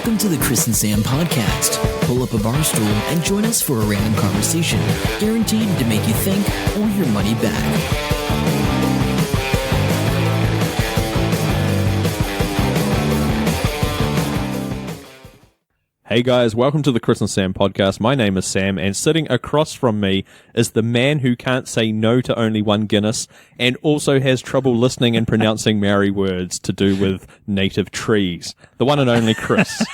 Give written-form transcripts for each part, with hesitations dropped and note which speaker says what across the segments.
Speaker 1: Welcome to the Chris and Sam podcast. Pull up a bar stool and join us for a random conversation, guaranteed to make you think or your money back.
Speaker 2: Hey guys, welcome to the Chris and Sam podcast. My name is Sam, and sitting across from me is the man who can't say no to only one Guinness and also has trouble listening and pronouncing Maori words to do with native trees. The one and only Chris.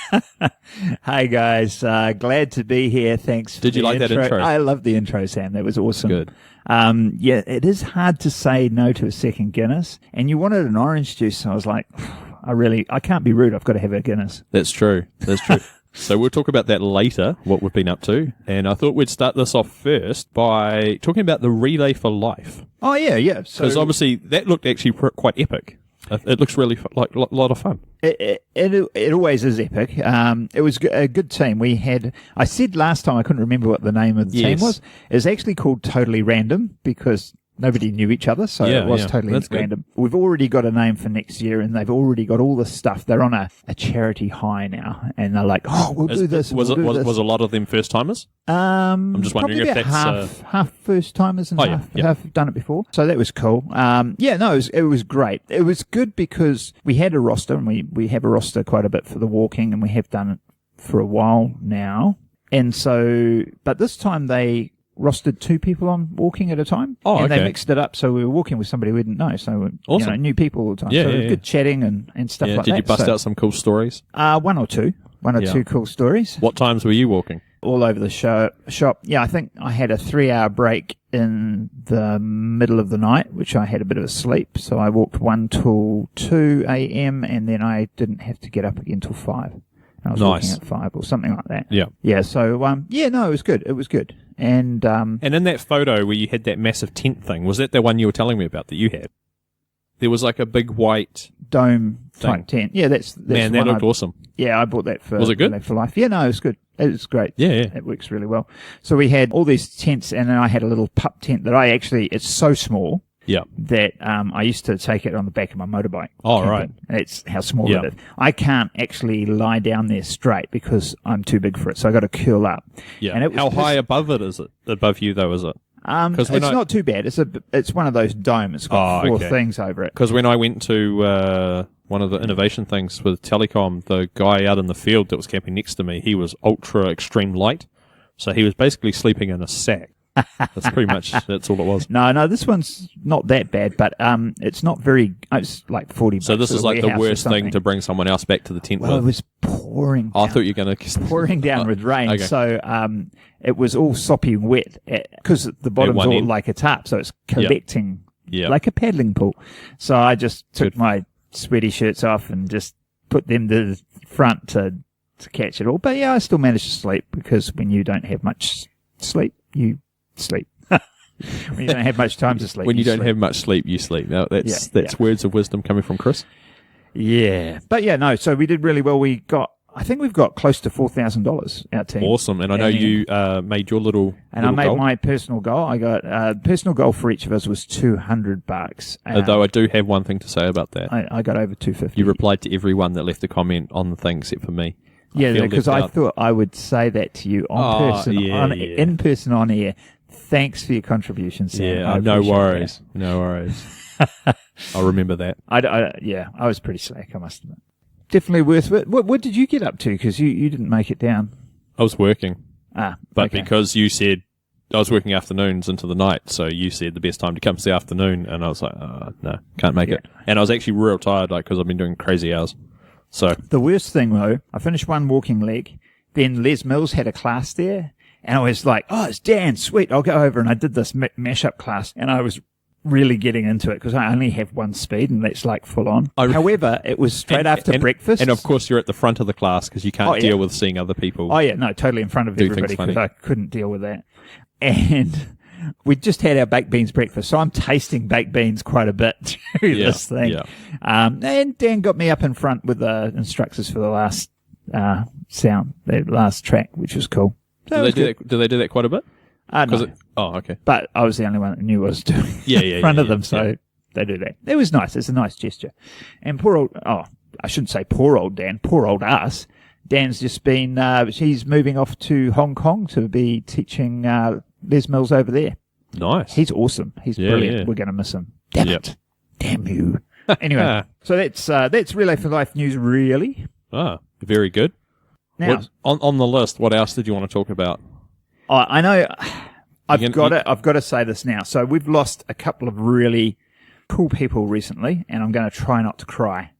Speaker 3: Hey guys, glad to be here. Thanks.
Speaker 2: Did you like that intro?
Speaker 3: I love the intro, Sam. That was awesome.
Speaker 2: Good.
Speaker 3: Yeah, it is hard to say no to a second Guinness, and you wanted an orange juice, so I was like, I can't be rude. I've got to have a Guinness.
Speaker 2: That's true. That's true. So we'll talk about that later, what we've been up to. And I thought we'd start this off first by talking about the Relay for Life.
Speaker 3: Oh, yeah.
Speaker 2: Because obviously that looked actually quite epic. It looks really like a lot of fun.
Speaker 3: It always is epic. It was a good team. I said last time, I couldn't remember what the name of the team was. It was actually called Totally Random because nobody knew each other, so it was totally random. Good. We've already got a name for next year, and they've already got all this stuff. They're on a charity high now, and they're like, we'll do this.
Speaker 2: Was a lot of them first timers? I'm just wondering if that's
Speaker 3: half first timers and half done it before. So that was cool. It was great. It was good because we had a roster, and we have a roster quite a bit for the walking, and we have done it for a while now. And so, but this time they rostered 2 people on walking at a time. And they mixed it up, so we were walking with somebody we didn't know, so awesome. New people all the time. So it was good chatting and stuff like that.
Speaker 2: Did you bust out some cool stories?
Speaker 3: One or two cool stories.
Speaker 2: What times were you walking?
Speaker 3: All over the shop. Yeah, I think I had a 3-hour break in the middle of the night, which I had a bit of a sleep, so I walked 1 till 2 a.m. and then I didn't have to get up again till 5. I was walking at 5 or something like that. Yeah. Yeah, so, it was good. It was good. And
Speaker 2: in that photo where you had that massive tent thing, was that the one you were telling me about that you had? There was like a big white
Speaker 3: dome type tent. Yeah, that's
Speaker 2: man, that looked awesome.
Speaker 3: Yeah, I bought that for
Speaker 2: Was it good?
Speaker 3: For life. Yeah, no, it was good. It was great.
Speaker 2: Yeah.
Speaker 3: It works really well. So we had all these tents, and then I had a little pup tent that it's so small.
Speaker 2: Yeah.
Speaker 3: That I used to take it on the back of my motorbike.
Speaker 2: Oh, camping. Right.
Speaker 3: That's how small it is. I can't actually lie down there straight because I'm too big for it, so I got to curl up.
Speaker 2: Yeah. And how high above it is it? Above you though, is it?
Speaker 3: It's not too bad. It's one of those domes. It's got 4 things over it.
Speaker 2: Because when I went to one of the innovation things with Telecom, the guy out in the field that was camping next to me, he was ultra extreme light, so he was basically sleeping in a sack. That's all it was.
Speaker 3: No, this one's not that bad, but it's not very. It's like $40.
Speaker 2: So this is like the worst thing to bring someone else back to the tent with.
Speaker 3: Well, it was pouring.
Speaker 2: I thought you were going to
Speaker 3: pouring down with rain. Okay. So it was all soppy and wet because the bottom's all like a tarp, so it's collecting like a paddling pool. So I just took my sweaty shirts off and just put them to the front to catch it all. But I still managed to sleep because when you don't have much sleep, you sleep. When you don't have much time to sleep.
Speaker 2: When you don't have much sleep, you sleep. Now that's words of wisdom coming from Chris.
Speaker 3: Yeah. But so we did really well. I think we've got close to $4,000 our team.
Speaker 2: Awesome. And I know you made your little
Speaker 3: And I made goal. My personal goal. I got personal goal for each of us was $200.
Speaker 2: Although I do have one thing to say about that.
Speaker 3: I got over $250.
Speaker 2: You replied to everyone that left a comment on the thing except for me.
Speaker 3: Yeah, because I thought I would say that to you in person on air. Thanks for your contribution, Sam.
Speaker 2: Yeah, no worries. That. No worries. I'll remember that.
Speaker 3: I was pretty slack, I must admit. Definitely worth it. What did you get up to? Because you didn't make it down.
Speaker 2: I was working. But because you said I was working afternoons into the night, so you said the best time to come is the afternoon, and I was like, no, can't make it. And I was actually real tired, because I've been doing crazy hours. So
Speaker 3: the worst thing, though, I finished one walking leg, then Les Mills had a class there, and I was like, it's Dan, sweet, I'll go over, and I did this mashup class, and I was really getting into it, because I only have one speed, and that's like full on. However, it was straight after breakfast.
Speaker 2: And of course, you're at the front of the class, because you can't deal with seeing other people.
Speaker 3: Oh, yeah, no, totally in front of everybody, because I couldn't deal with that. And we just had our baked beans breakfast, so I'm tasting baked beans quite a bit through this thing. Yeah. And Dan got me up in front with the instructors for the last the last track, which was cool. So
Speaker 2: do they do that quite a bit?
Speaker 3: No.
Speaker 2: Okay.
Speaker 3: But I was the only one that knew what I was doing in front of them, so they do that. It was nice. It's a nice gesture. And I shouldn't say poor old Dan, poor old us, Dan's just been, she's moving off to Hong Kong to be teaching Les Mills over there.
Speaker 2: Nice.
Speaker 3: He's awesome. He's brilliant.
Speaker 2: Yeah.
Speaker 3: We're going to miss him. Damn it. Damn you. Anyway, so that's Relay for Life news, really.
Speaker 2: Ah, very good.
Speaker 3: Now,
Speaker 2: on the list, what else did you want to talk about?
Speaker 3: I know I've got to say this now. So we've lost a couple of really cool people recently, and I'm going to try not to cry.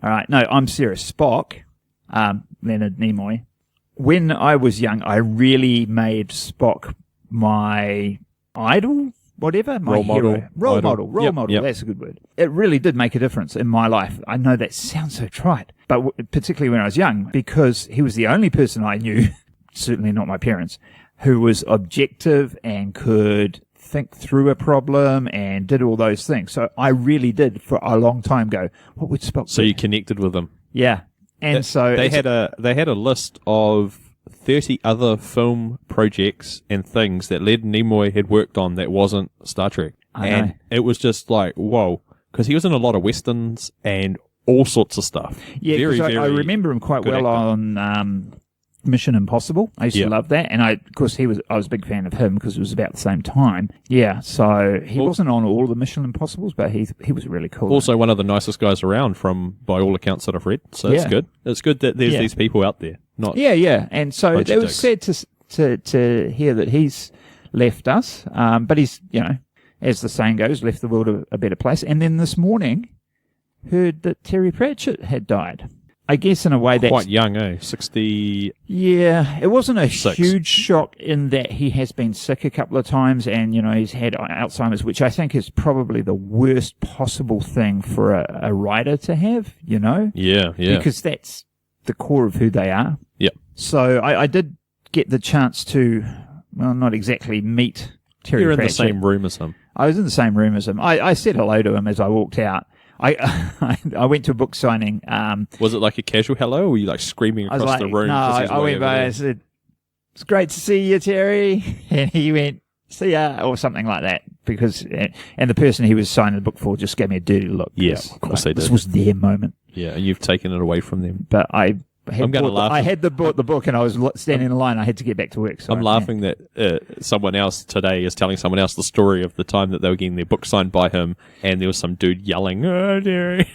Speaker 3: All right. No, I'm serious. Spock, Leonard Nimoy. When I was young, I really made Spock my idol, whatever, my hero. Role model.
Speaker 2: Yep.
Speaker 3: That's a good word. It really did make a difference in my life. I know that sounds so trite, but particularly when I was young, because he was the only person I knew, certainly not my parents, who was objective and could think through a problem and did all those things. So I really did, for a long time, go, what would Spock do?
Speaker 2: So you connected with them.
Speaker 3: Yeah. And so
Speaker 2: they had a list of 30 other film projects and things that Leonard Nimoy had worked on that wasn't Star Trek. And it was just like, whoa, because he was in a lot of westerns and all sorts of stuff.
Speaker 3: Yeah, because I remember him quite well on Mission Impossible. I used to love that, and I was a big fan of him because it was about the same time. Yeah, so he wasn't on all the Mission Impossibles, but he was really cool.
Speaker 2: Also, one of the nicest guys around, by all accounts that I've read. So it's good. It's good that there's these people out there. And so it was sad to hear that he's left us, but he's, as the saying goes, left the world a better place. And then this morning, heard that Terry Pratchett had died. I guess in a way that's... Quite young, eh? 60...
Speaker 3: Yeah, it wasn't a huge shock in that he has been sick a couple of times and, he's had Alzheimer's, which I think is probably the worst possible thing for a writer to have,
Speaker 2: Yeah.
Speaker 3: Because that's the core of who they are.
Speaker 2: Yeah.
Speaker 3: So I did get the chance to, well, not exactly meet Terry Pratchett.
Speaker 2: You're in the same room as him.
Speaker 3: I was in the same room as him. I said hello to him as I walked out. I went to a book signing.
Speaker 2: Was it like a casual hello, or were you like screaming across the room?
Speaker 3: No, I went by and said, "It's great to see you, Terry," and he went, "See ya," or something like that. Because and the person he was signing the book for just gave me a dirty look.
Speaker 2: Yeah, of course they did.
Speaker 3: This was their moment.
Speaker 2: Yeah, and you've taken it away from them.
Speaker 3: But I'm going to
Speaker 2: laugh.
Speaker 3: I had bought the book and I was standing in line. I had to get back to work. So
Speaker 2: I'm laughing that someone else today is telling someone else the story of the time that they were getting their book signed by him, and there was some dude yelling, "Oh, Terry!"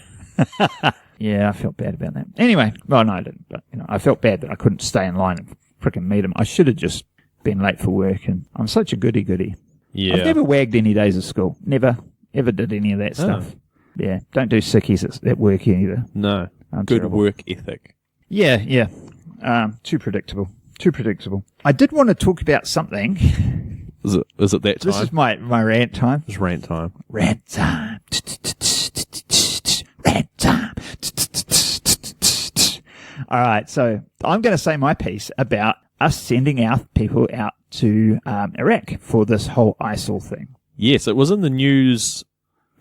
Speaker 3: Yeah, I felt bad about that. Anyway, well, no, I didn't. But I felt bad that I couldn't stay in line and frickin' meet him. I should have just been late for work, and I'm such a goody.
Speaker 2: Yeah,
Speaker 3: I've never wagged any days of school. Never, ever did any of that stuff. Yeah, don't do sickies at work either.
Speaker 2: No,
Speaker 3: I'm
Speaker 2: good
Speaker 3: terrible.
Speaker 2: work ethic.
Speaker 3: Yeah. Too predictable. I did want to talk about something.
Speaker 2: Is it that time?
Speaker 3: This is my rant time.
Speaker 2: It's rant time.
Speaker 3: Rant time. Rant time. All right, so I'm going to say my piece about us sending our people out to Iraq for this whole ISIL thing.
Speaker 2: Yes, it was in the news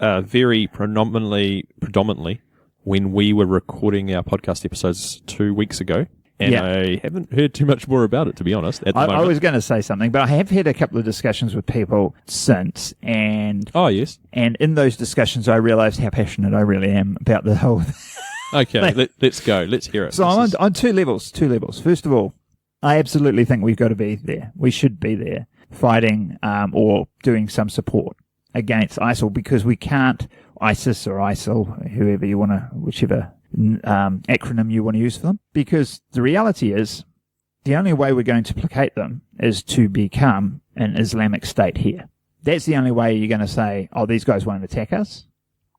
Speaker 2: very predominantly when we were recording our podcast episodes 2 weeks ago. And I haven't heard too much more about it, to be honest, at the moment.
Speaker 3: I was going to say something, but I have had a couple of discussions with people since. And
Speaker 2: oh, yes.
Speaker 3: And in those discussions, I realized how passionate I really am about the whole thing.
Speaker 2: Okay, let's go. Let's hear it.
Speaker 3: So I'm on two levels. First of all, I absolutely think we've got to be there. We should be there fighting or doing some support against ISIL, because we can't, ISIS or ISIL, whoever you want to, whichever acronym you want to use for them, because the reality is the only way we're going to placate them is to become an Islamic state here. That's the only way you're going to say, oh, these guys won't attack us.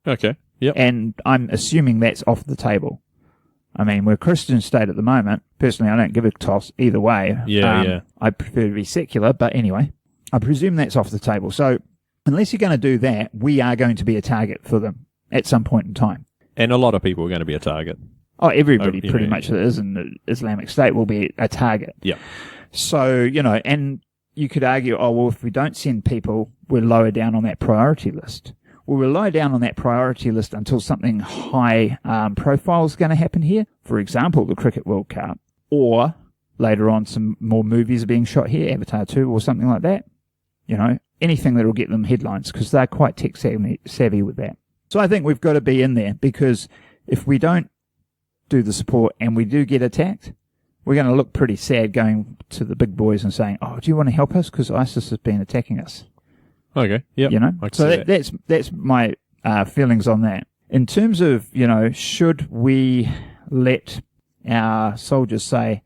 Speaker 2: Okay. Yep.
Speaker 3: And I'm assuming that's off the table. I mean, we're a Christian state at the moment. Personally, I don't give a toss either way.
Speaker 2: Yeah.
Speaker 3: I prefer to be secular, but anyway, I presume that's off the table. So unless you're going to do that, we are going to be a target for them at some point in time.
Speaker 2: And a lot of people are going to be a target.
Speaker 3: Oh, everybody pretty much that is in the Islamic State will be a target.
Speaker 2: Yeah.
Speaker 3: So, and you could argue, oh, well, if we don't send people, we're lower down on that priority list. Well, we're low down on that priority list until something high profile is going to happen here. For example, the Cricket World Cup. Or later on, some more movies are being shot here, Avatar 2 or something like that. Anything that will get them headlines, because they're quite tech savvy with that. So I think we've got to be in there, because if we don't do the support and we do get attacked, we're going to look pretty sad going to the big boys and saying, "Oh, do you want to help us? Because ISIS has been attacking us."
Speaker 2: Okay. Yeah.
Speaker 3: You know. So
Speaker 2: that.
Speaker 3: that's my feelings on that. In terms of, should we let our soldiers say,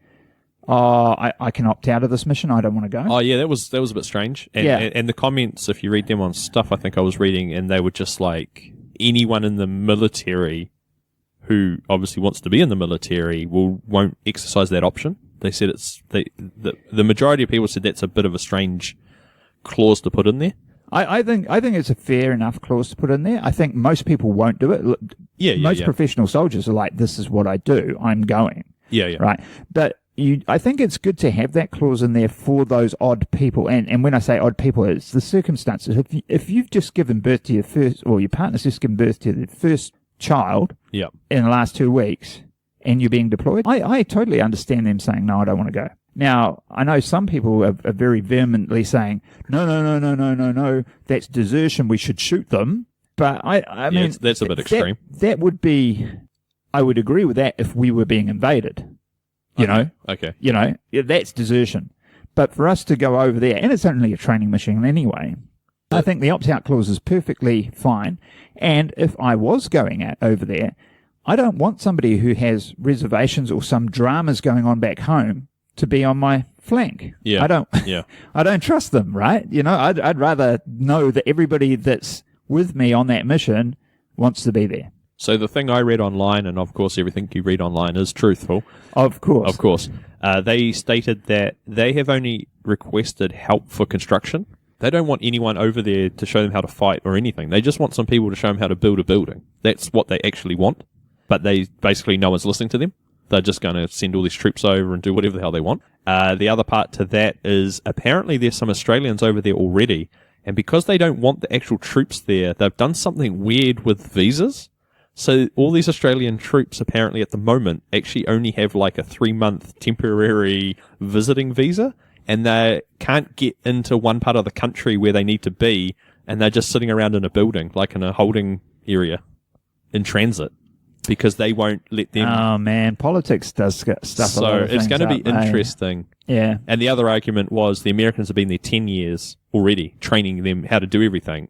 Speaker 3: "Oh, I can opt out of this mission. I don't want to go."
Speaker 2: Oh yeah, that was a bit strange. And the comments, if you read them on stuff, I think I was reading, and they were just like, anyone in the military who obviously wants to be in the military won't exercise that option. They said the majority of people said that's a bit of a strange clause to put in there.
Speaker 3: I think it's a fair enough clause to put in there. I think most people won't do it. Most professional soldiers are like, "This is what I do. I'm going."
Speaker 2: Yeah.
Speaker 3: Right. But I think it's good to have that clause in there for those odd people. And when I say odd people, it's the circumstances. If you've just given birth to your first, or your partner's just given birth to their first child in the last 2 weeks, and you're being deployed, I totally understand them saying, "No, I don't want to go." Now, I know some people are very vehemently saying, no, that's desertion, we should shoot them. But I mean,
Speaker 2: that's a bit extreme.
Speaker 3: That would be, I would agree with that if we were being invaded.
Speaker 2: Okay.
Speaker 3: That's desertion. But for us to go over there, and it's only a training mission anyway, I think the opt-out clause is perfectly fine. And if I was going over there, I don't want somebody who has reservations or some dramas going on back home to be on my flank.
Speaker 2: Yeah.
Speaker 3: I don't trust them, right? I'd rather know that everybody that's with me on that mission wants to be there.
Speaker 2: So the thing I read online, and of course everything you read online is truthful.
Speaker 3: Of course.
Speaker 2: They stated that they have only requested help for construction. They don't want anyone over there to show them how to fight or anything. They just want some people to show them how to build a building. That's what they actually want. But no one's listening to them. They're just going to send all these troops over and do whatever the hell they want. The other part to that is apparently there's some Australians over there already, and because they don't want the actual troops there, they've done something weird with visas. So all these Australian troops apparently at the moment actually only have like a 3-month temporary visiting visa, and they can't get into one part of the country where they need to be, and they're just sitting around in a building, like in a holding area, in transit. Because they won't let them.
Speaker 3: Oh man, politics does stuff.
Speaker 2: So it's going to be interesting.
Speaker 3: Yeah.
Speaker 2: And the other argument was the Americans have been there 10 years already, training them how to do everything,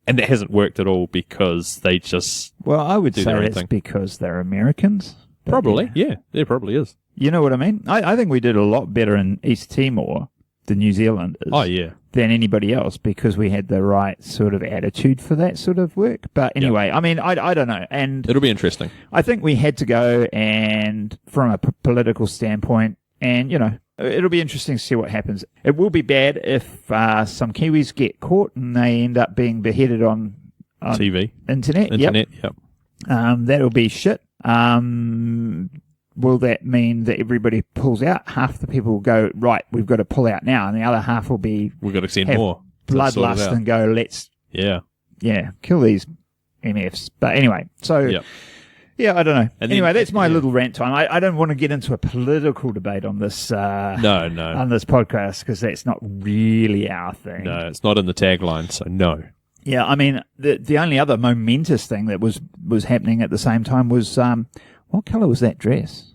Speaker 2: and that hasn't worked at all because they just.
Speaker 3: Well, I would say it's because they're Americans.
Speaker 2: Probably, yeah, there probably is.
Speaker 3: You know what I mean? I think we did a lot better in East Timor than New Zealanders.
Speaker 2: Oh yeah.
Speaker 3: Than anybody else because we had the right sort of attitude for that sort of work. But anyway, I mean, I don't know. And
Speaker 2: it'll be interesting.
Speaker 3: I think we had to go, and from a political standpoint, and, it'll be interesting to see what happens. It will be bad if some Kiwis get caught and they end up being beheaded on
Speaker 2: TV.
Speaker 3: Internet.
Speaker 2: Yep.
Speaker 3: That'll be shit. Will that mean that everybody pulls out? Half the people will go, right, we've got to pull out now, and the other half will be...
Speaker 2: We've got to send more.
Speaker 3: Bloodlust and go, let's...
Speaker 2: Yeah,
Speaker 3: kill these MFs. But anyway, so... Yep. Yeah, I don't know. And anyway, that's my little rant time. I don't want to get into a political debate on this...
Speaker 2: No.
Speaker 3: On this podcast, because that's not really our thing.
Speaker 2: No, it's not in the tagline, so no.
Speaker 3: Yeah, I mean, the only other momentous thing that was happening at the same time was... what colour was that dress?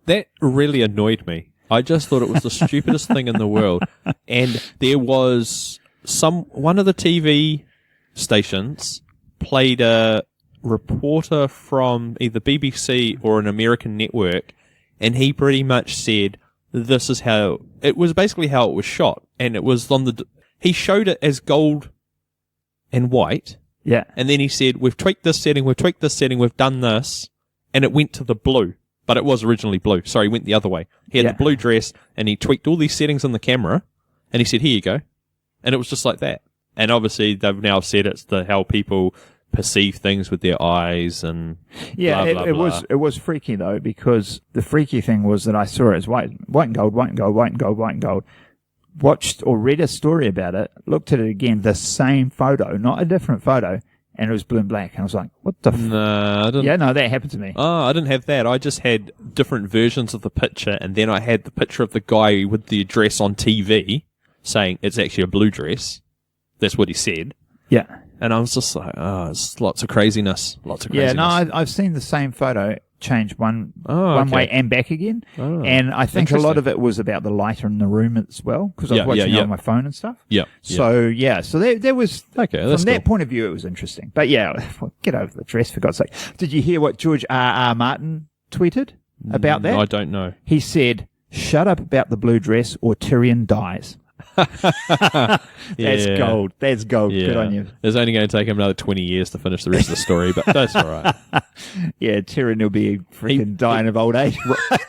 Speaker 2: That really annoyed me. I just thought it was the stupidest thing in the world. And there was one of the TV stations played a reporter from either BBC or an American network, and he pretty much said, this is how, it was basically how it was shot. And it was he showed it as gold and white.
Speaker 3: Yeah.
Speaker 2: And then he said, we've tweaked this setting, we've done this. And it went to the blue, but it was originally blue. Sorry, it went the other way. He had the blue dress, and he tweaked all these settings on the camera, and he said, here you go. And it was just like that. And obviously, they've now said it's how people perceive things with their eyes and blah, blah, blah.
Speaker 3: It was freaky, though, because the freaky thing was that I saw it as white and gold. Watched or read a story about it, looked at it again, the same photo, not a different photo, and it was blue and black. And I was like, what the
Speaker 2: No, I didn't.
Speaker 3: Yeah, no, that happened to me.
Speaker 2: Oh, I didn't have that. I just had different versions of the picture, and then I had the picture of the guy with the dress on TV saying it's actually a blue dress. That's what he said.
Speaker 3: Yeah.
Speaker 2: And I was just like, it's lots of craziness.
Speaker 3: Yeah, no, I've seen the same photo, change one
Speaker 2: okay.
Speaker 3: way and back again.
Speaker 2: Oh,
Speaker 3: and I think a lot of it was about the lighter in the room as well, because I was watching it on my phone and stuff.
Speaker 2: Yeah.
Speaker 3: So, so there was,
Speaker 2: okay,
Speaker 3: from that point of view, it was interesting. But get over the dress, for God's sake. Did you hear what George R. Martin tweeted about that?
Speaker 2: I don't know.
Speaker 3: He said, "Shut up about the blue dress or Tyrion dies." That's gold. That's gold.
Speaker 2: Yeah.
Speaker 3: Good on you.
Speaker 2: It's only going to take him another 20 years to finish the rest of the story, but that's all right.
Speaker 3: Yeah, Tyrion will be freaking dying of old age.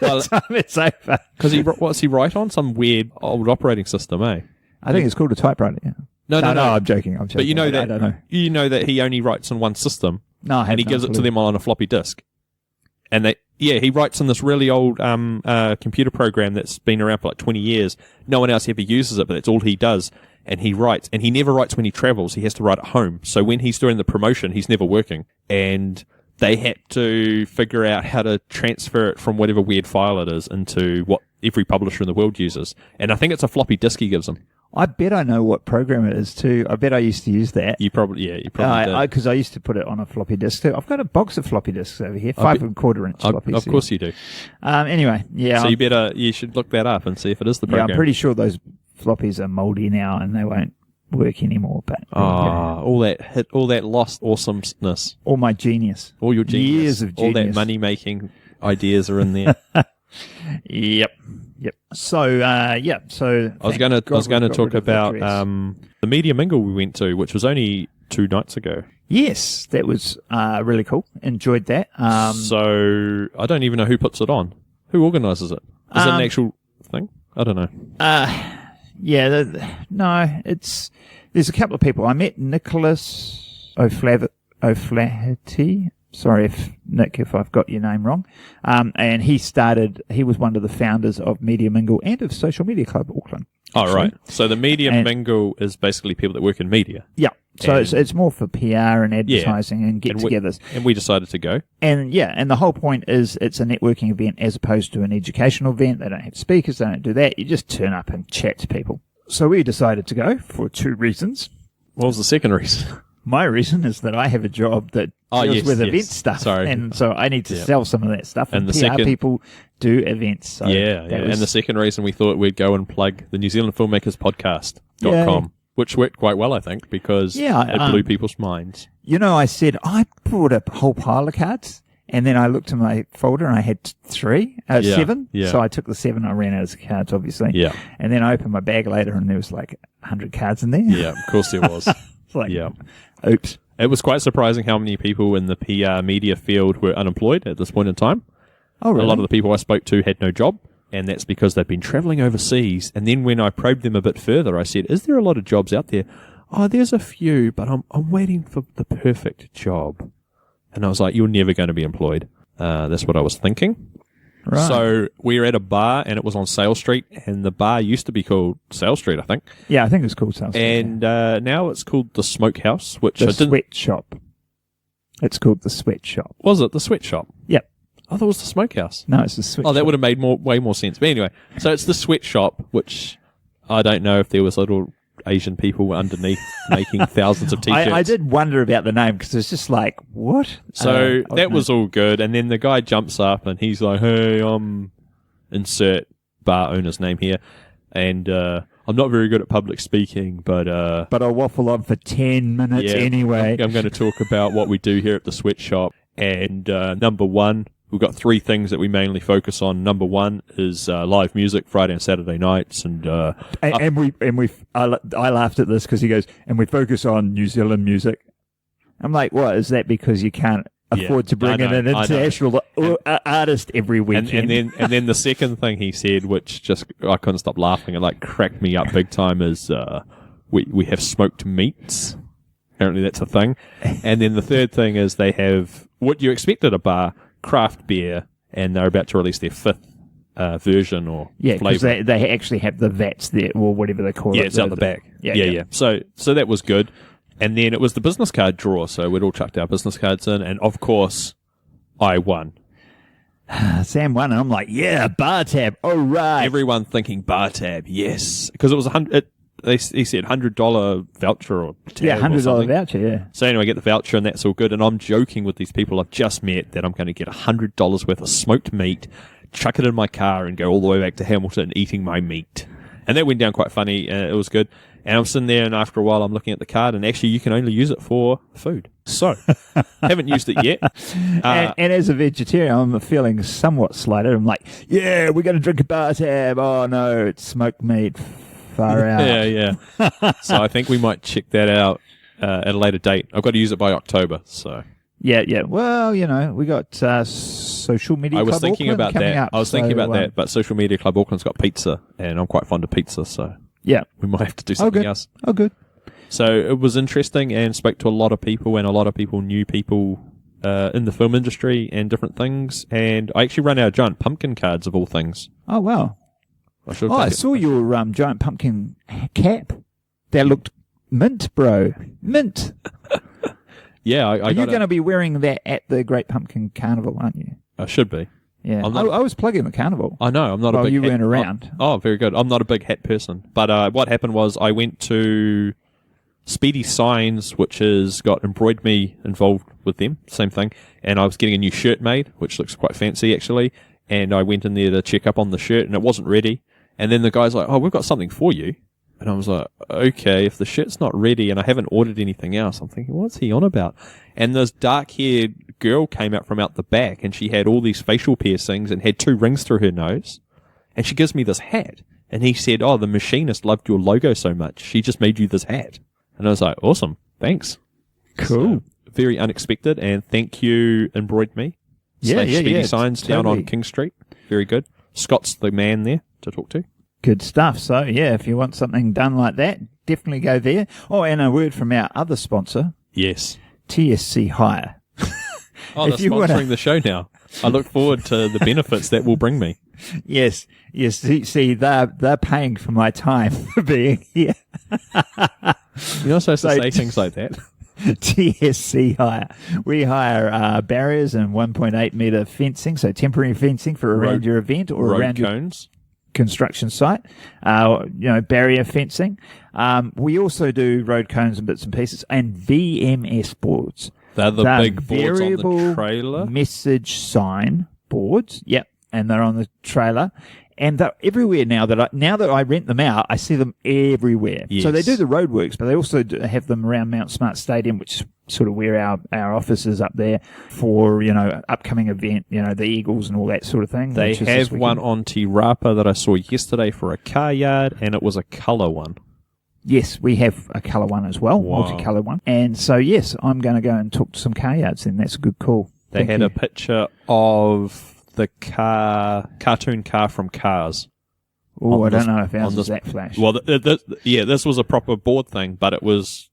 Speaker 3: Well, time it's over.
Speaker 2: Because what's he write on? Some weird old operating system, eh?
Speaker 3: I think it's called a typewriter. Yeah.
Speaker 2: No.
Speaker 3: I'm joking.
Speaker 2: But you know
Speaker 3: I don't know.
Speaker 2: You know that he only writes on one system.
Speaker 3: No,
Speaker 2: and he gives it to them on a floppy disk. And he writes in this really old computer program that's been around for like 20 years. No one else ever uses it, but that's all he does. And he writes. And he never writes when he travels. He has to write at home. So when he's doing the promotion, he's never working. And they had to figure out how to transfer it from whatever weird file it is into what every publisher in the world uses. And I think it's a floppy disk he gives them.
Speaker 3: I bet I know what program it is too. I bet I used to use that.
Speaker 2: You probably did.
Speaker 3: Because I used to put it on a floppy disk too. I've got a box of floppy disks over here, 5.25 inch floppies.
Speaker 2: Of course you do.
Speaker 3: Anyway, yeah.
Speaker 2: So you should look that up and see if it is the program.
Speaker 3: Yeah, I'm pretty sure those floppies are moldy now and they won't work anymore. But
Speaker 2: all that lost awesomeness,
Speaker 3: all my genius,
Speaker 2: all your genius,
Speaker 3: years of genius,
Speaker 2: all that money making ideas are in there.
Speaker 3: Yep. So, So
Speaker 2: I was going to talk about the media mingle we went to, which was only 2 nights ago.
Speaker 3: Yes, that was really cool. Enjoyed that.
Speaker 2: So I don't even know who puts it on. Who organises it? Is it an actual thing? I don't know.
Speaker 3: No, there's a couple of people. I met Nicholas O'Flaherty. Sorry, Nick, if I've got your name wrong. And he was one of the founders of Media Mingle and of Social Media Club Auckland.
Speaker 2: Oh, right. So the Media Mingle is basically people that work in media.
Speaker 3: Yeah. So it's more for PR and advertising and get-togethers.
Speaker 2: And we decided to go.
Speaker 3: And the whole point is it's a networking event as opposed to an educational event. They don't have speakers. They don't do that. You just turn up and chat to people. So we decided to go for 2 reasons.
Speaker 2: What was the second reason?
Speaker 3: My reason is that I have a job that deals with event stuff.
Speaker 2: Sorry.
Speaker 3: And so I need to sell some of that stuff. And the PR people do events. So
Speaker 2: And the second reason we thought we'd go and plug the New Zealand Filmmakers Podcast.com, which worked quite well, I think, because it blew people's minds.
Speaker 3: I said, I brought a whole pile of cards. And then I looked in my folder and I had 7.
Speaker 2: Yeah.
Speaker 3: So I took the 7. I ran out of cards, obviously.
Speaker 2: Yeah.
Speaker 3: And then I opened my bag later and there was like 100 cards in there.
Speaker 2: Yeah, of course there was.
Speaker 3: It's like, oops.
Speaker 2: It was quite surprising how many people in the PR media field were unemployed at this point in time.
Speaker 3: Oh, really?
Speaker 2: A lot of the people I spoke to had no job, and that's because they've been travelling overseas. And then when I probed them a bit further, I said, is there a lot of jobs out there? Oh, there's a few, but I'm waiting for the perfect job. And I was like, you're never going to be employed. That's what I was thinking.
Speaker 3: Right.
Speaker 2: So we were at a bar, and it was on Sale Street, and the bar used to be called Sale Street, I think.
Speaker 3: Yeah, I think it was called Sale Street.
Speaker 2: And now it's called the Smokehouse, which
Speaker 3: the Sweatshop. It's called the Sweatshop.
Speaker 2: Was it the Sweatshop?
Speaker 3: Yep.
Speaker 2: I thought it was the Smokehouse.
Speaker 3: No, it's the Sweatshop.
Speaker 2: Oh, that would have made way more sense. But anyway, so it's the Sweatshop, which I don't know if there was little Asian people underneath making thousands of T-shirts.
Speaker 3: I did wonder about the name because it's just like, what?
Speaker 2: So that was all good. And then the guy jumps up and he's like, hey, insert bar owner's name here. And I'm not very good at public speaking, but
Speaker 3: I'll waffle on for 10 minutes anyway.
Speaker 2: I'm going to talk about what we do here at the Sweatshop. And number 1, we've got 3 things that we mainly focus on. Number 1 is live music, Friday and Saturday nights, I laughed at this because he goes, and we focus on New Zealand music. I'm like, what is that? Because you can't afford to bring in an international artist every weekend. And then the second thing he said, which just I couldn't stop laughing, it like cracked me up big time, is we have smoked meats. Apparently that's a thing. And then the third thing is they have what you expect at a bar, craft beer, and they're about to release their 5th version or
Speaker 3: because
Speaker 2: flavor.
Speaker 3: they actually have the vats there, or whatever they call it.
Speaker 2: Yeah, it's out the back. Yeah. So that was good. And then it was the business card draw, so we'd all chucked our business cards in, and of course, I won.
Speaker 3: Sam won, and I'm like, yeah, bar tab, all right.
Speaker 2: Everyone thinking bar tab, yes. Because it was he said $100 voucher or tab
Speaker 3: Yeah, $100
Speaker 2: or something.
Speaker 3: voucher, yeah.
Speaker 2: So anyway, I get the voucher and that's all good. And I'm joking with these people I've just met that I'm going to get $100 worth of smoked meat, chuck it in my car and go all the way back to Hamilton eating my meat. And that went down quite funny. It was good. And I'm sitting there and after a while I'm looking at the card and actually you can only use it for food. So, haven't used it yet.
Speaker 3: And as a vegetarian, I'm feeling somewhat slighted. I'm like, yeah, we're going to drink a bar tab. Oh, no, it's smoked meat. Far out.
Speaker 2: Yeah. So I think we might check that out at a later date. I've got to use it by October, so...
Speaker 3: Yeah. Well, we got Social Media Club
Speaker 2: I was thinking
Speaker 3: Auckland
Speaker 2: about
Speaker 3: coming
Speaker 2: that.
Speaker 3: up,
Speaker 2: I was thinking
Speaker 3: so,
Speaker 2: about that, but Social Media Club Auckland's got pizza, and I'm quite fond of pizza, so
Speaker 3: yeah,
Speaker 2: we might have to do something else.
Speaker 3: Oh, good.
Speaker 2: So it was interesting, and spoke to a lot of people, and a lot of people knew people in the film industry and different things. And I actually ran out of giant pumpkin cards of all things.
Speaker 3: Oh wow! I saw your giant pumpkin cap. That looked mint, bro. Mint.
Speaker 2: Yeah,
Speaker 3: Are you going to be wearing that at the Great Pumpkin Carnival, aren't you?
Speaker 2: I should be.
Speaker 3: Yeah, I was plugging the carnival.
Speaker 2: I know, I'm not a big
Speaker 3: you
Speaker 2: hat.
Speaker 3: weren't around.
Speaker 2: Oh, very good. I'm not a big hat person. But what happened was I went to Speedy Signs, which has got Embroid Me involved with them, same thing. And I was getting a new shirt made, which looks quite fancy actually. And I went in there to check up on the shirt and it wasn't ready. And then the guy's like, oh, we've got something for you. And I was like, okay, if the shirt's not ready and I haven't ordered anything else, I'm thinking, what's he on about? And this dark-haired girl came out from out the back and she had all these facial piercings and had 2 rings through her nose. And she gives me this hat. And he said, oh, the machinist loved your logo so much. She just made you this hat. And I was like, awesome. Thanks.
Speaker 3: Cool.
Speaker 2: So, very unexpected. And thank you, Embroid Me. Speedy Signs
Speaker 3: totally.
Speaker 2: down on King Street. Very good. Scott's the man there to talk to.
Speaker 3: Good stuff. So, yeah, if you want something done like that, definitely go there. Oh, and a word from our other sponsor.
Speaker 2: Yes.
Speaker 3: TSC Hire.
Speaker 2: Oh, they're sponsoring the show now. I look forward to the benefits that will bring me.
Speaker 3: Yes. See, they're paying for my time for being here.
Speaker 2: You're not supposed to say things like that.
Speaker 3: TSC Hire. We hire barriers and 1.8 metre fencing, so temporary fencing for around your event or around
Speaker 2: cones.
Speaker 3: Your construction site, barrier fencing. We also do road cones and bits and pieces and VMS boards.
Speaker 2: They're the big boards on the trailer.
Speaker 3: Message sign boards. Yep. And they're on the trailer. And they're everywhere now that I rent them out, I see them everywhere. Yes. So they do the roadworks, but they also have them around Mount Smart Stadium, which sort of where our office is up there for, upcoming event, the Eagles and all that sort of thing.
Speaker 2: They have one on Te Rapa that I saw yesterday for a car yard, and it was a colour one.
Speaker 3: Yes, we have a colour one as well, multicolour one. And so, yes, I'm going to go and talk to some car yards then. That's a good call.
Speaker 2: They had a picture of the cartoon car from Cars.
Speaker 3: Oh, I don't know if ours is that flash.
Speaker 2: Well, this was a proper board thing, but it was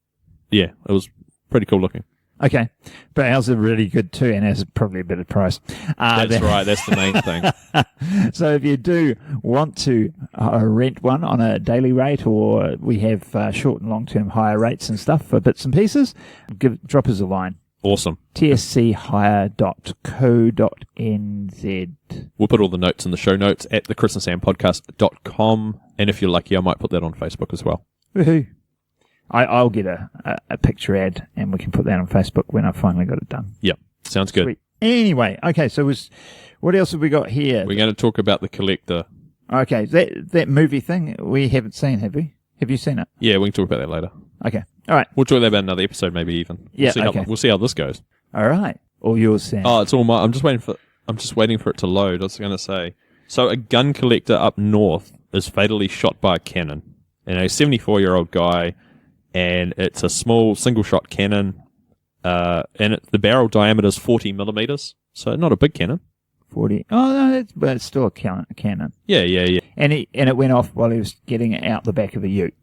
Speaker 2: pretty cool looking.
Speaker 3: Okay, but ours are really good too, and ours is probably a better price.
Speaker 2: That's right, that's the main thing.
Speaker 3: So if you do want to rent one on a daily rate, or we have short and long-term hire rates and stuff for bits and pieces, drop us a line.
Speaker 2: Awesome.
Speaker 3: tschhire.co.nz.
Speaker 2: We'll put all the notes in the show notes at thechrisandssampodcast.com, and if you're lucky, I might put that on Facebook as well.
Speaker 3: Woohoo. I'll get a picture ad, and we can put that on Facebook when I finally got it done.
Speaker 2: Yep, sounds good.
Speaker 3: Sweet. Anyway, okay, so what else have we got here?
Speaker 2: We're going to talk about The Collector.
Speaker 3: Okay, that movie thing we haven't seen, have we? Have you seen it?
Speaker 2: Yeah, we can talk about that later.
Speaker 3: Okay, all right.
Speaker 2: We'll talk about another episode, maybe even.
Speaker 3: Yeah,
Speaker 2: we'll see how this goes.
Speaker 3: All right, all yours, Sam.
Speaker 2: Oh, it's all mine. I'm just waiting for it to load. I was going to say. So, a gun collector up north is fatally shot by a cannon, and a 74-year-old guy. And it's a small single-shot cannon, and the barrel diameter is 40 millimeters, so not a big cannon.
Speaker 3: 40. Oh no, but it's still a cannon.
Speaker 2: Yeah.
Speaker 3: And it went off while he was getting it out the back of a ute.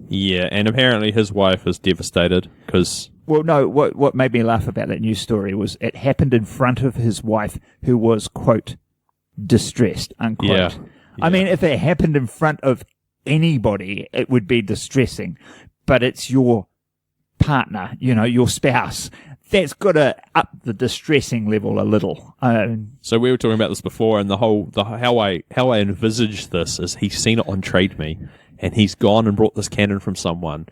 Speaker 2: Yeah, and apparently his wife is devastated because.
Speaker 3: Well, no. What made me laugh about that news story was it happened in front of his wife, who was quote distressed unquote.
Speaker 2: Yeah.
Speaker 3: I mean, if it happened in front of anybody, it would be distressing. But it's your partner, your spouse. That's got to up the distressing level a little.
Speaker 2: So we were talking about this before, and how I envisage this is he's seen it on Trade Me, and he's gone and brought this cannon from someone.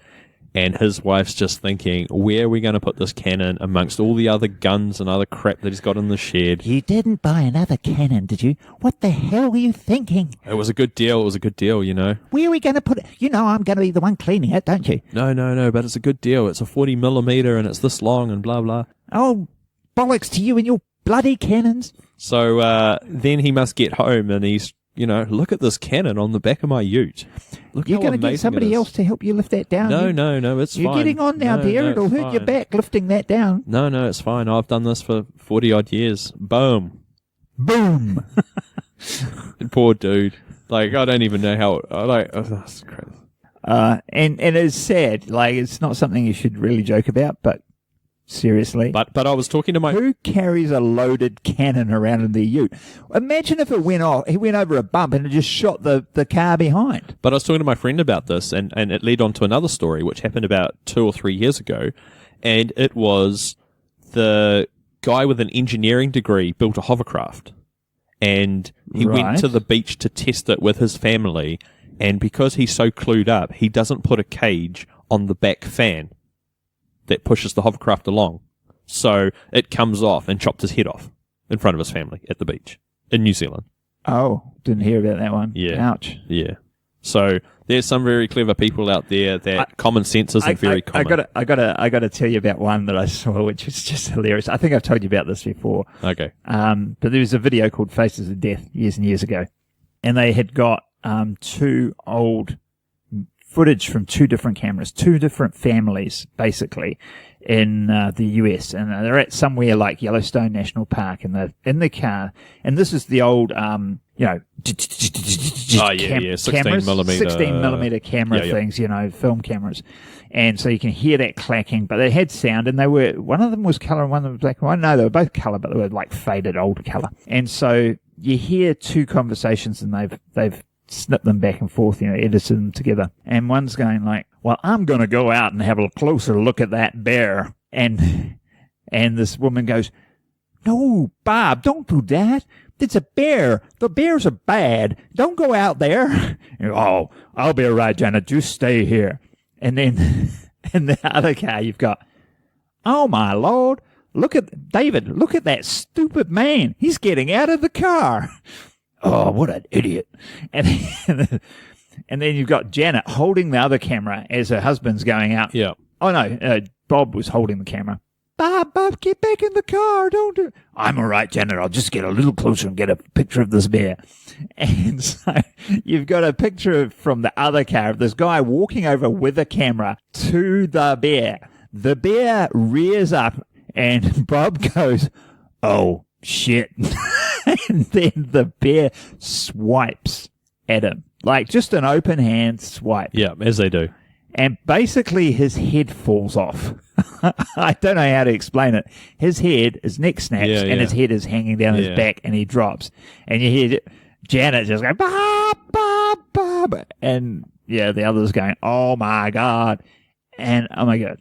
Speaker 2: And his wife's just thinking, where are we going to put this cannon amongst all the other guns and other crap that he's got in the shed?
Speaker 3: You didn't buy another cannon, did you? What the hell were you thinking?
Speaker 2: It was a good deal. It was a good deal, you know.
Speaker 3: Where are we going to put it? You know I'm going to be the one cleaning it, don't you?
Speaker 2: No, but it's a good deal. It's a 40mm and it's this long and blah, blah.
Speaker 3: Oh, bollocks to you and your bloody cannons.
Speaker 2: So then he must get home and he's, look at this cannon on the back of my ute. Look
Speaker 3: You're going to get somebody else to help you lift that down.
Speaker 2: No, it's
Speaker 3: You're
Speaker 2: fine.
Speaker 3: You're getting on now, dear.
Speaker 2: No,
Speaker 3: It'll hurt your back lifting that down.
Speaker 2: No, it's fine. I've done this for 40-odd years. Boom.
Speaker 3: Boom.
Speaker 2: Poor dude. Like, I don't even know how... that's crazy.
Speaker 3: And it's sad. Like, it's not something you should really joke about, but seriously.
Speaker 2: But I was talking to my...
Speaker 3: Who carries a loaded cannon around in their ute? Imagine if it went off, he went over a bump and it just shot the car behind.
Speaker 2: But I was talking to my friend about this, and it led on to another story, which happened about 2 or 3 years ago, and it was the guy with an engineering degree built a hovercraft, and he went to the beach to test it with his family, and because he's so clued up, he doesn't put a cage on the back fan that pushes the hovercraft along. So it comes off and chopped his head off in front of his family at the beach in New Zealand.
Speaker 3: Oh, didn't hear about that one.
Speaker 2: Yeah.
Speaker 3: Ouch.
Speaker 2: Yeah. So there's some very clever people out there that common sense isn't very common.
Speaker 3: I gotta tell you about one that I saw, which was just hilarious. I think I've told you about this before.
Speaker 2: Okay.
Speaker 3: But there was a video called Faces of Death years and years ago, and they had got two old footage from two different cameras, two different families, basically, in the US, and they're at somewhere like Yellowstone National Park, and they're in the car, and this is the old, 16mm camera things, film cameras, and so you can hear that clacking, but they had sound, and one of them was color and one of them was black and white. No, they were both color, but they were like faded old color, and so you hear two conversations, and they've snip them back and forth, edited them together. And one's going like, well, I'm going to go out and have a closer look at that bear. And this woman goes, no, Bob, don't do that. It's a bear. The bears are bad. Don't go out there. Oh, I'll be all right, Janet. Just stay here. And then in the other car, you've got, oh, my Lord. Look at David. Look at that stupid man. He's getting out of the car. Oh, what an idiot. And then you've got Janet holding the other camera as her husband's going out.
Speaker 2: Yeah.
Speaker 3: Oh, no, Bob was holding the camera. Bob, get back in the car. Don't do it. I'm all right, Janet. I'll just get a little closer and get a picture of this bear. And so you've got a picture from the other car of this guy walking over with a camera to the bear. The bear rears up and Bob goes, oh, shit. And then the bear swipes at him. Like just an open hand swipe.
Speaker 2: Yeah, as they do.
Speaker 3: And basically his head falls off. I don't know how to explain it. His neck snaps, and his head is hanging down his back, and he drops. And you hear Janet just go, Bob, Bob, Bob. And the other's going, oh my God. And oh my God.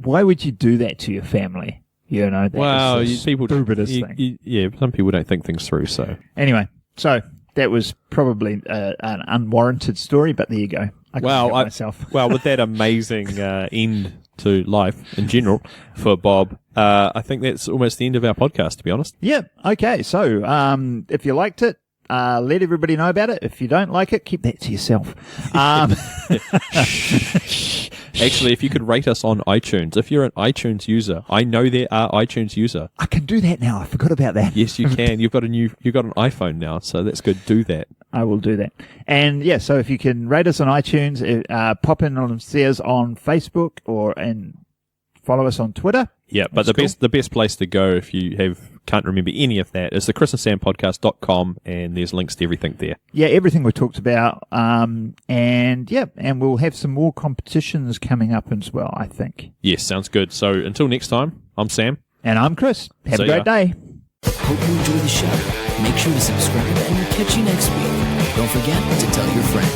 Speaker 3: Why would you do that to your family? That is the stupidest thing.
Speaker 2: Some people don't think things through, so.
Speaker 3: Anyway, so that was probably an unwarranted story, but there you go. Myself.
Speaker 2: Well, with that amazing end to life in general for Bob, I think that's almost the end of our podcast, to be honest.
Speaker 3: Yeah, okay. So if you liked it, let everybody know about it. If you don't like it, keep that to yourself.
Speaker 2: Actually, if you could rate us on iTunes, if you're an iTunes user, I know there are iTunes user.
Speaker 3: I can do that now. I forgot about that.
Speaker 2: Yes, you can. You've got an iPhone now, so that's good. Do that.
Speaker 3: I will do that. And so if you can rate us on iTunes, pop in on upstairs on Facebook and follow us on Twitter.
Speaker 2: Yeah, but the best place to go if you can't remember any of that is the chrisandsampodcast.com, and there's links to everything there.
Speaker 3: Yeah, everything we talked about. And we'll have some more competitions coming up as well, I think.
Speaker 2: Yes, sounds good. So until next time, I'm Sam.
Speaker 3: And I'm Chris. Have a great day.
Speaker 1: Hope you enjoy the show. Make sure to subscribe, and we'll catch you next week. Don't forget to tell your friend.